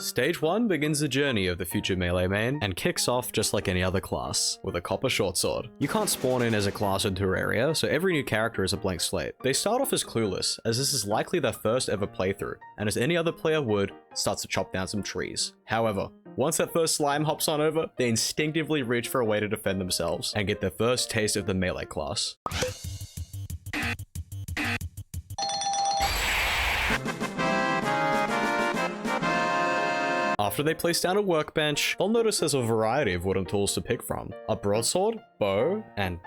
Stage 1 begins the journey of the future melee main and kicks off just like any other class, with a copper short sword. You can't spawn in as a class in Terraria, so every new character is a blank slate. They start off as clueless, as this is likely their first ever playthrough, and as any other player would, starts to chop down some trees. However, once that first slime hops on over, they instinctively reach for a way to defend themselves, and get their first taste of the melee class. After they place down a workbench, they'll notice there's a variety of wooden tools to pick from. A broadsword, bow, and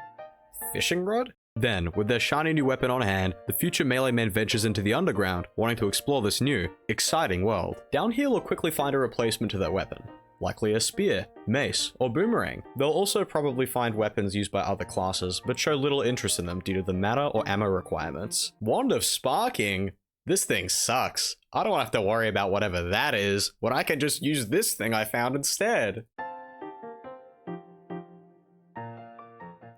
fishing rod? Then, with their shiny new weapon on hand, the future melee man ventures into the underground, wanting to explore this new, exciting world. Down here, they'll quickly find a replacement to their weapon. Likely a spear, mace, or boomerang. They'll also probably find weapons used by other classes, but show little interest in them due to the mana or ammo requirements. Wand of Sparking? This thing sucks. I don't have to worry about whatever that is, when I can just use this thing I found instead.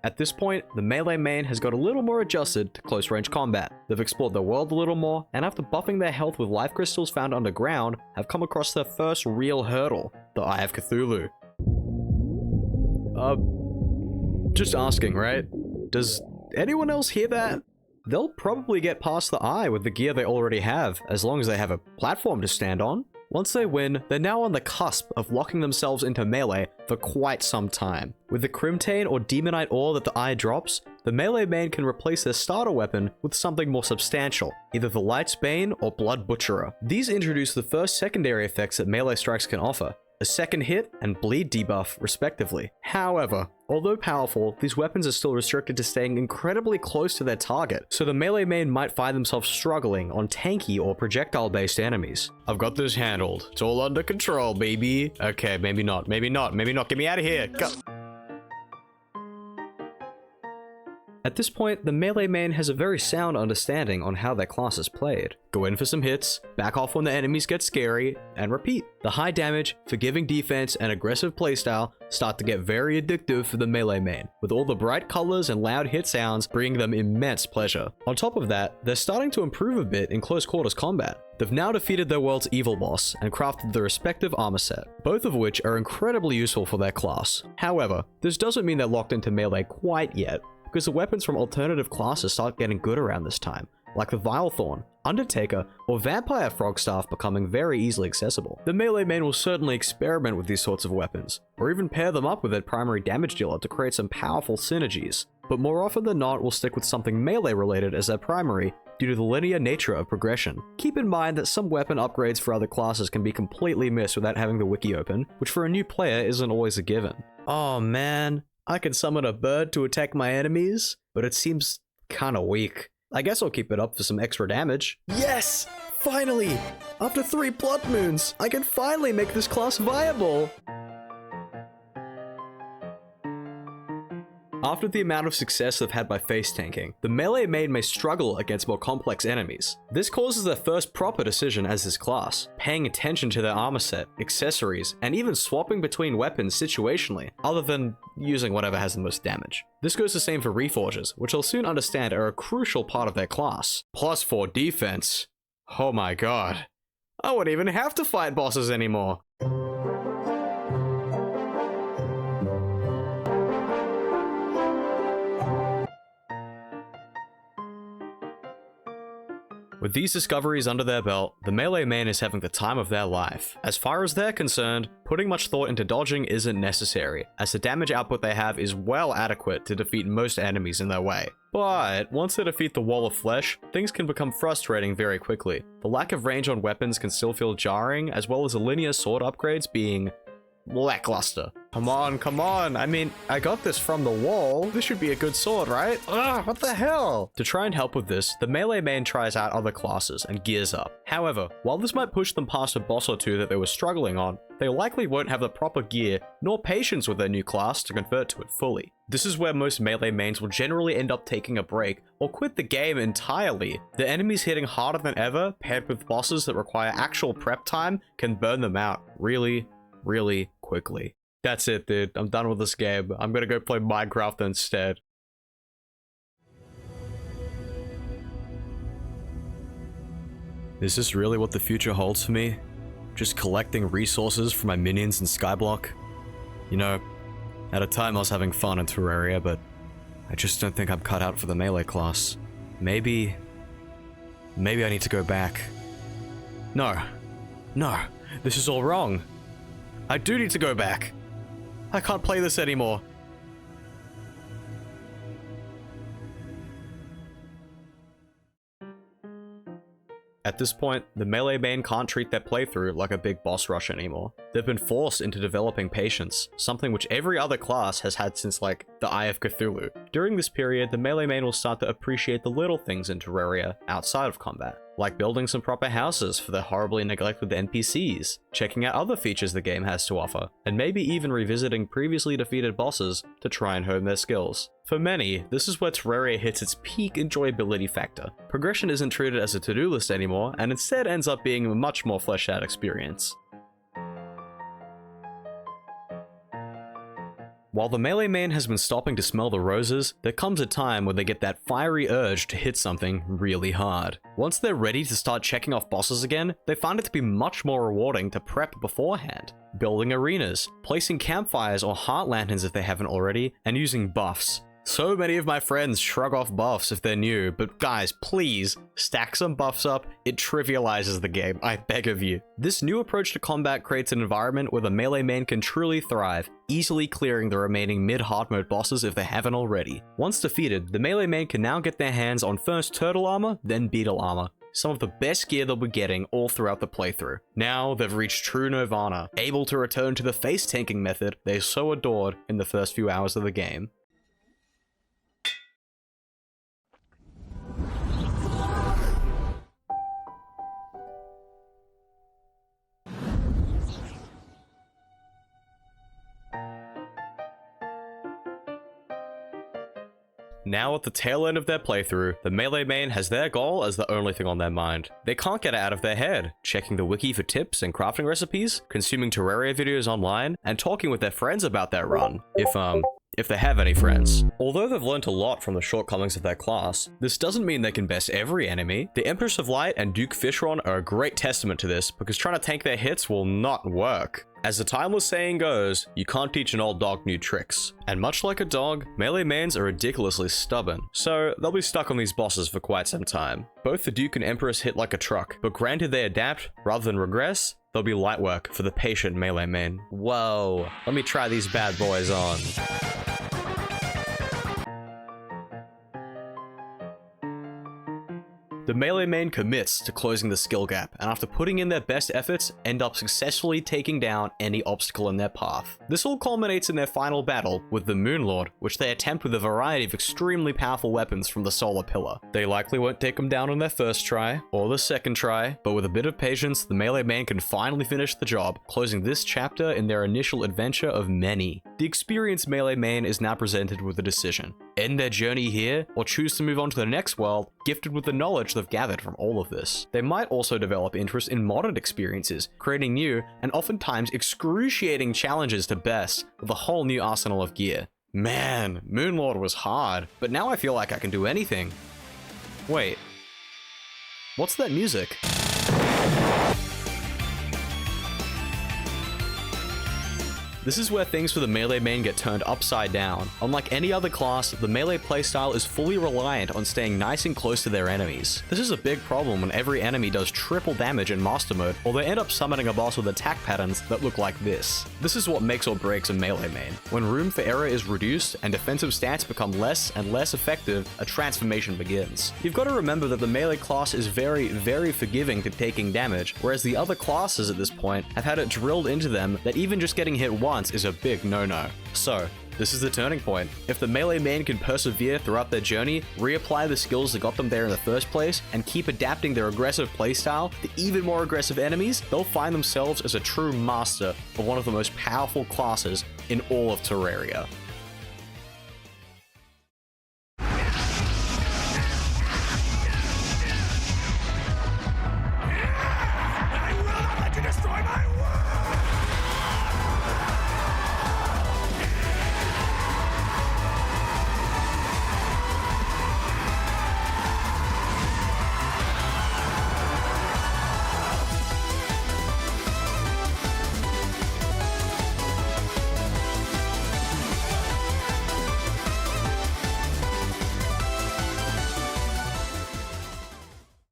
At this point, the melee main has got a little more adjusted to close range combat. They've explored the world a little more, and after buffing their health with life crystals found underground, have come across their first real hurdle, the Eye of Cthulhu. Just asking, right? Does anyone else hear that? They'll probably get past the eye with the gear they already have, as long as they have a platform to stand on. Once they win, they're now on the cusp of locking themselves into melee for quite some time. With the Crimtane or Demonite ore that the eye drops, the melee main can replace their starter weapon with something more substantial, either the Light's Bane or Blood Butcherer. These introduce the first secondary effects that melee strikes can offer, a second hit and bleed debuff respectively. However, although powerful, these weapons are still restricted to staying incredibly close to their target, so the melee main might find themselves struggling on tanky or projectile based enemies. I've got this handled. It's all under control, baby. Okay, maybe not, maybe not, maybe not. Get me out of here. Go. At this point, the melee main has a very sound understanding on how their class is played. Go in for some hits, back off when the enemies get scary, and repeat. The high damage, forgiving defense, and aggressive playstyle start to get very addictive for the melee main, with all the bright colors and loud hit sounds bringing them immense pleasure. On top of that, they're starting to improve a bit in close quarters combat. They've now defeated their world's evil boss and crafted the respective armor set, both of which are incredibly useful for their class. However, this doesn't mean they're locked into melee quite yet, because the weapons from alternative classes start getting good around this time, like the Vilethorn, Undertaker, or Vampire Frogstaff becoming very easily accessible. The melee main will certainly experiment with these sorts of weapons, or even pair them up with their primary damage dealer to create some powerful synergies, but more often than not will stick with something melee related as their primary due to the linear nature of progression. Keep in mind that some weapon upgrades for other classes can be completely missed without having the wiki open, which for a new player isn't always a given. Oh man. I can summon a bird to attack my enemies, but it seems kinda weak. I guess I'll keep it up for some extra damage. Yes! Finally! After 3 blood moons, I can finally make this class viable! After the amount of success they've had by face tanking, the melee main may struggle against more complex enemies. This causes their first proper decision as this class, paying attention to their armor set, accessories, and even swapping between weapons situationally, other than using whatever has the most damage. This goes the same for Reforgers, which they'll soon understand are a crucial part of their class. Plus 4 defense. Oh my god. I wouldn't even have to fight bosses anymore. With these discoveries under their belt, the melee main is having the time of their life. As far as they're concerned, putting much thought into dodging isn't necessary, as the damage output they have is well adequate to defeat most enemies in their way. But once they defeat the wall of flesh, things can become frustrating very quickly. The lack of range on weapons can still feel jarring, as well as the linear sword upgrades being lackluster. Come on, come on. I mean, I got this from the wall. This should be a good sword, right? Ugh, what the hell? To try and help with this, the melee main tries out other classes and gears up. However, while this might push them past a boss or two that they were struggling on, they likely won't have the proper gear nor patience with their new class to convert to it fully. This is where most melee mains will generally end up taking a break or quit the game entirely. The enemies hitting harder than ever, paired with bosses that require actual prep time, can burn them out really quickly. That's it, dude. I'm done with this game. I'm gonna go play Minecraft instead. Is this really what the future holds for me? just collecting resources for my minions in Skyblock. You know, at a time I was having fun in Terraria, but I just don't think I'm cut out for the melee class. Maybe I need to go back. No, this is all wrong. I do need to go back. I can't play this anymore. At this point, the melee main can't treat their playthrough like a big boss rush anymore. They've been forced into developing patience, something which every other class has had since like the Eye of Cthulhu. During this period, the melee main will start to appreciate the little things in Terraria outside of combat, like building some proper houses for their horribly neglected NPCs, checking out other features the game has to offer, and maybe even revisiting previously defeated bosses to try and hone their skills. For many, this is where Terraria hits its peak enjoyability factor. Progression isn't treated as a to-do list anymore, and instead ends up being a much more fleshed out experience. While the melee main has been stopping to smell the roses, there comes a time when they get that fiery urge to hit something really hard. Once they're ready to start checking off bosses again, they find it to be much more rewarding to prep beforehand. Building arenas, placing campfires or heart lanterns if they haven't already, and using buffs. So many of my friends shrug off buffs if they're new, but guys, please, stack some buffs up, it trivializes the game, I beg of you. This new approach to combat creates an environment where the melee main can truly thrive, easily clearing the remaining mid-hard mode bosses if they haven't already. Once defeated, the melee main can now get their hands on first turtle armor, then beetle armor. Some of the best gear they'll be getting all throughout the playthrough. Now they've reached true nirvana, able to return to the face tanking method they so adored in the first few hours of the game. Now at the tail end of their playthrough, the melee main has their goal as the only thing on their mind. They can't get it out of their head, checking the wiki for tips and crafting recipes, consuming Terraria videos online, and talking with their friends about their run. If they have any friends. Although they've learnt a lot from the shortcomings of their class, this doesn't mean they can best every enemy. The Empress of Light and Duke Fishron are a great testament to this, because trying to tank their hits will not work. As the timeless saying goes, you can't teach an old dog new tricks. And much like a dog, melee mains are ridiculously stubborn, so they'll be stuck on these bosses for quite some time. Both the Duke and Empress hit like a truck, but granted they adapt rather than regress, they'll be light work for the patient melee main. Whoa, let me try these bad boys on. The melee main commits to closing the skill gap, and after putting in their best efforts, end up successfully taking down any obstacle in their path. This all culminates in their final battle with the Moonlord, which they attempt with a variety of extremely powerful weapons from the Solar Pillar. They likely won't take them down on their first try, or the second try, but with a bit of patience, the melee main can finally finish the job, closing this chapter in their initial adventure of many. The experienced melee main is now presented with a decision. End their journey here, or choose to move on to the next world, gifted with the knowledge they've gathered from all of this. They might also develop interest in modded experiences, creating new, and oftentimes excruciating challenges to best, with a whole new arsenal of gear. Man, Moonlord was hard, but now I feel like I can do anything. Wait, what's that music? This is where things for the melee main get turned upside down. Unlike any other class, the melee playstyle is fully reliant on staying nice and close to their enemies. This is a big problem when every enemy does triple damage in Master Mode, or they end up summoning a boss with attack patterns that look like this. This is what makes or breaks a melee main. When room for error is reduced and defensive stats become less and less effective, a transformation begins. You've got to remember that the melee class is very, very forgiving to taking damage, whereas the other classes at this point have had it drilled into them that even just getting hit once is a big no-no. So, this is the turning point. If the melee main can persevere throughout their journey, reapply the skills that got them there in the first place, and keep adapting their aggressive playstyle to even more aggressive enemies, they'll find themselves as a true master of one of the most powerful classes in all of Terraria.